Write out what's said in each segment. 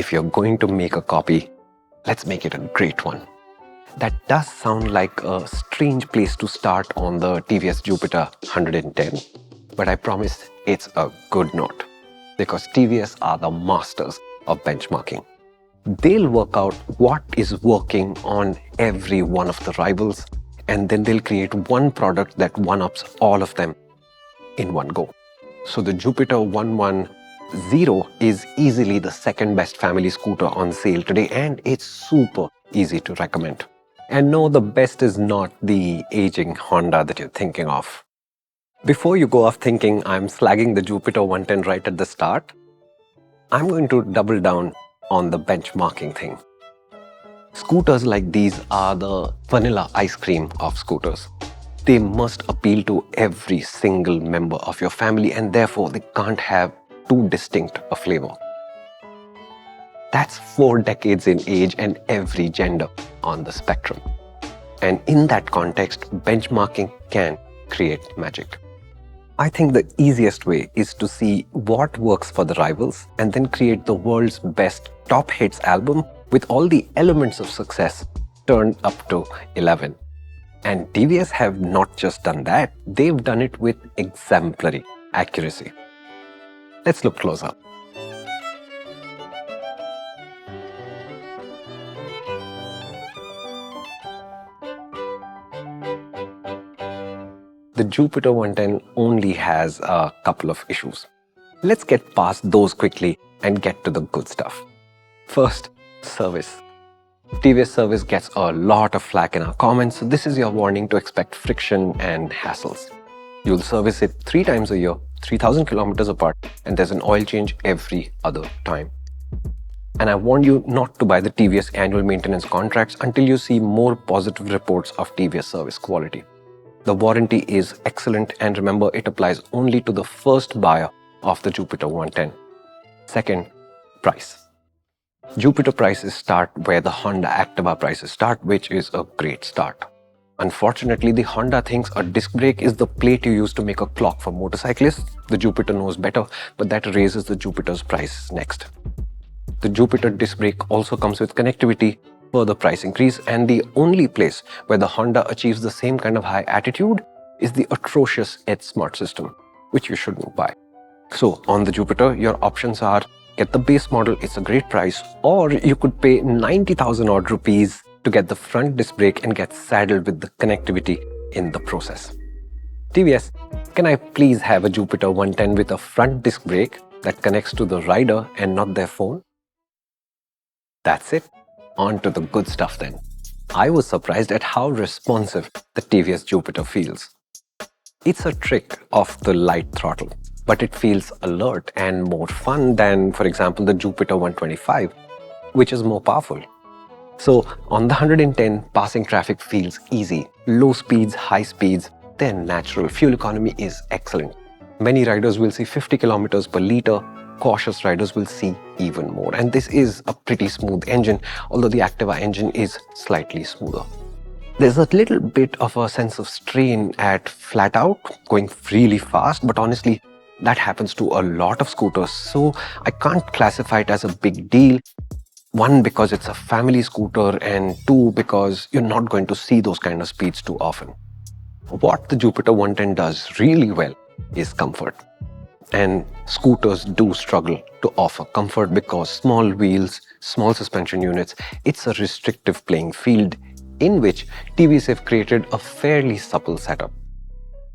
if you're going to make a copy, let's make it a great one. That does sound like a strange place to start on the TVS Jupiter 110, but I promise it's a good note because TVS are the masters of benchmarking. They'll work out what is working on every one of the rivals, and then they'll create one product that one-ups all of them in one go. So the Jupiter 110 is easily the second best family scooter on sale today, and it's super easy to recommend. And no, the best is not the aging Honda that you're thinking of. Before you go off thinking I'm slagging the Jupiter 110 right at the start, I'm going to double down on the benchmarking thing. Scooters like these are the vanilla ice cream of scooters. They must appeal to every single member of your family, and therefore they can't have too distinct a flavor. That's 4 decades in age and every gender on the spectrum. And in that context, benchmarking can create magic. I think the easiest way is to see what works for the rivals and then create the world's best top hits album with all the elements of success turned up to 11. And TVS have not just done that, they've done it with exemplary accuracy. Let's look closer. The Jupiter 110 only has a couple of issues. Let's get past those quickly and get to the good stuff. First, service. TVS service gets a lot of flack in our comments, so this is your warning to expect friction and hassles. You'll service it 3 times a year, 3,000 kilometers apart, and there's an oil change every other time. And I warn you not to buy the TVS annual maintenance contracts until you see more positive reports of TVS service quality. The warranty is excellent, and remember, it applies only to the first buyer of the Jupiter 110. Second, price. Jupiter prices start where the Honda Activa prices start, which is a great start. Unfortunately, the Honda thinks a disc brake is the plate you use to make a clock for motorcyclists. The Jupiter knows better, but that raises the Jupiter's price next. The Jupiter disc brake also comes with connectivity, further price increase, and the only place where the Honda achieves the same kind of high attitude is the atrocious Edge Smart system, which you shouldn't buy. So on the Jupiter, your options are get the base model, it's a great price, or you could pay 90,000 odd rupees to get the front disc brake and get saddled with the connectivity in the process. TVS, can I please have a Jupiter 110 with a front disc brake that connects to the rider and not their phone? That's it. On to the good stuff then. I was surprised at how responsive the TVS Jupiter feels. It's a trick of the light throttle, but it feels alert and more fun than, for example, the Jupiter 125, which is more powerful. So on the 110, passing traffic feels easy. Low speeds, high speeds, they're natural. Fuel economy is excellent. Many riders will see 50 kilometers per liter. Cautious riders will see even more. And this is a pretty smooth engine, although the Activa engine is slightly smoother. There's a little bit of a sense of strain at flat out, going really fast, but honestly, that happens to a lot of scooters, so I can't classify it as a big deal. 1, because it's a family scooter, and 2, because you're not going to see those kind of speeds too often. What the Jupiter 110 does really well is comfort. And scooters do struggle to offer comfort because small wheels, small suspension units, it's a restrictive playing field in which TVS have created a fairly supple setup.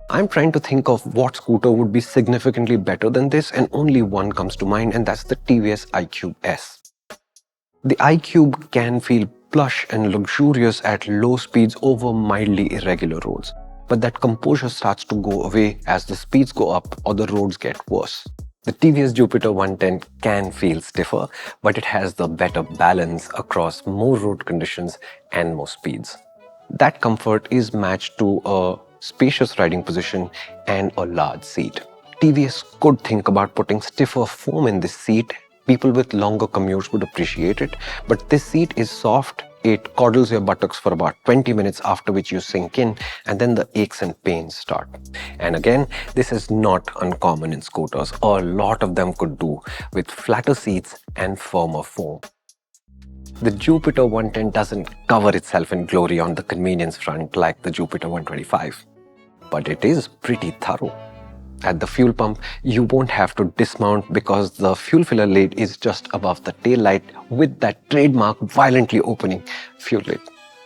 I'm trying to think of what scooter would be significantly better than this, and only one comes to mind, and that's the TVS iQube S. The iQube can feel plush and luxurious at low speeds over mildly irregular roads. But that composure starts to go away as the speeds go up or the roads get worse. The TVS Jupiter 110 can feel stiffer, but it has the better balance across more road conditions and more speeds. That comfort is matched to a spacious riding position and a large seat. TVS could think about putting stiffer foam in this seat. People with longer commutes would appreciate it, but this seat is soft It coddles your buttocks for about 20 minutes, after which you sink in, and then the aches and pains start. And again, this is not uncommon in scooters. A lot of them could do with flatter seats and firmer foam. The Jupiter 110 doesn't cover itself in glory on the convenience front like the Jupiter 125, but it is pretty thorough. At the fuel pump, you won't have to dismount because the fuel filler lid is just above the tail light with that trademark violently opening fuel lid.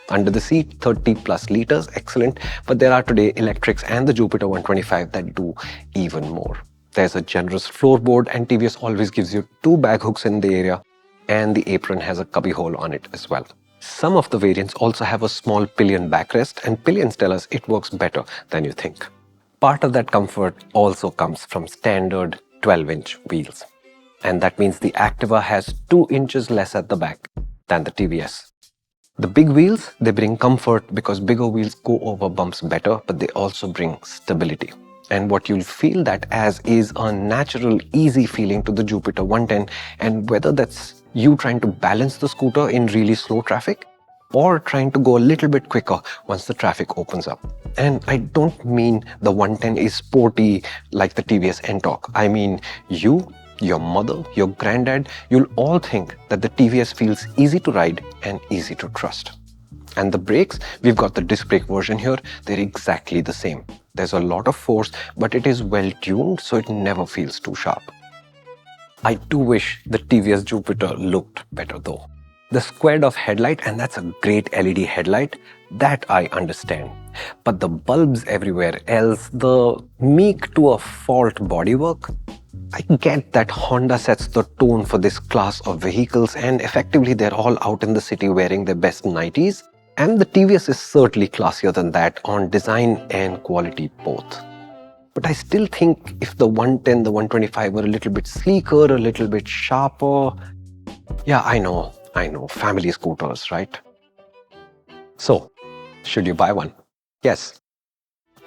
Under the seat, 30 plus liters, excellent, but there are today electrics and the Jupiter 125 that do even more. There's a generous floorboard, and TVS always gives you 2 bag hooks in the area, and the apron has a cubby hole on it as well. Some of the variants also have a small pillion backrest, and pillions tell us it works better than you think. Part of that comfort also comes from standard 12-inch wheels. And that means the Activa has 2 inches less at the back than the TVS. The big wheels, they bring comfort because bigger wheels go over bumps better, but they also bring stability. And what you'll feel that as is a natural, easy feeling to the Jupiter 110, and whether that's you trying to balance the scooter in really slow traffic or trying to go a little bit quicker once the traffic opens up. And I don't mean the 110 is sporty like the TVS N-Torque. I mean you, your mother, your granddad, you'll all think that the TVS feels easy to ride and easy to trust. And the brakes, we've got the disc brake version here, they're exactly the same. There's a lot of force, but it is well tuned, so it never feels too sharp. I do wish the TVS Jupiter looked better though. The squared-off headlight, and that's a great LED headlight, that I understand. But the bulbs everywhere else, the meek to a fault bodywork, I get that Honda sets the tone for this class of vehicles, and effectively they're all out in the city wearing their best 90s. And the TVS is certainly classier than that on design and quality both. But I still think if the 110, the 125 were a little bit sleeker, a little bit sharper. Yeah, I know, family scooters, right? So, should you buy one? Yes.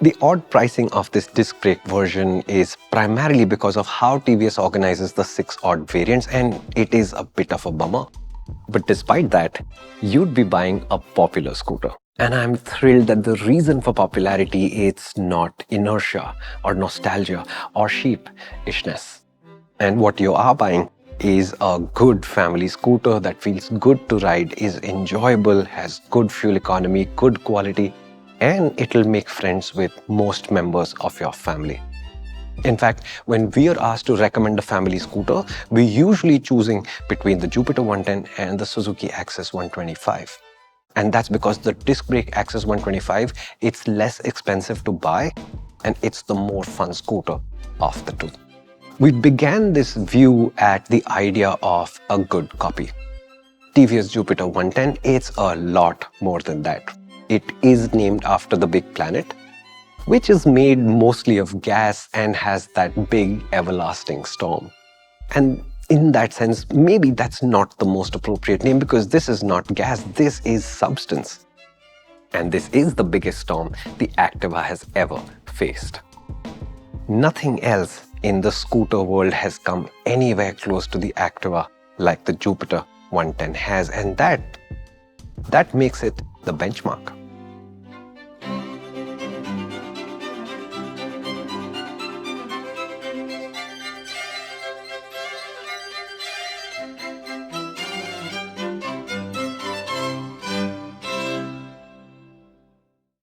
The odd pricing of this disc brake version is primarily because of how TVS organizes the 6 odd variants, and it is a bit of a bummer. But despite that, you'd be buying a popular scooter. And I'm thrilled that the reason for popularity is not inertia or nostalgia or sheepishness. And what you are buying is a good family scooter that feels good to ride, is enjoyable, has good fuel economy, good quality, and it'll make friends with most members of your family. In fact, when we are asked to recommend a family scooter, we're usually choosing between the Jupiter 110 and the Suzuki Access 125. And that's because the disc brake Access 125, it's less expensive to buy, and it's the more fun scooter of the two. We began this view at the idea of a good copy. TVS Jupiter 110, it's a lot more than that. It is named after the big planet, which is made mostly of gas and has that big everlasting storm. And in that sense, maybe that's not the most appropriate name, because this is not gas, this is substance. And this is the biggest storm the Activa has ever faced. Nothing else in the scooter world has come anywhere close to the Activa like the Jupiter 110 has, and that makes it the benchmark.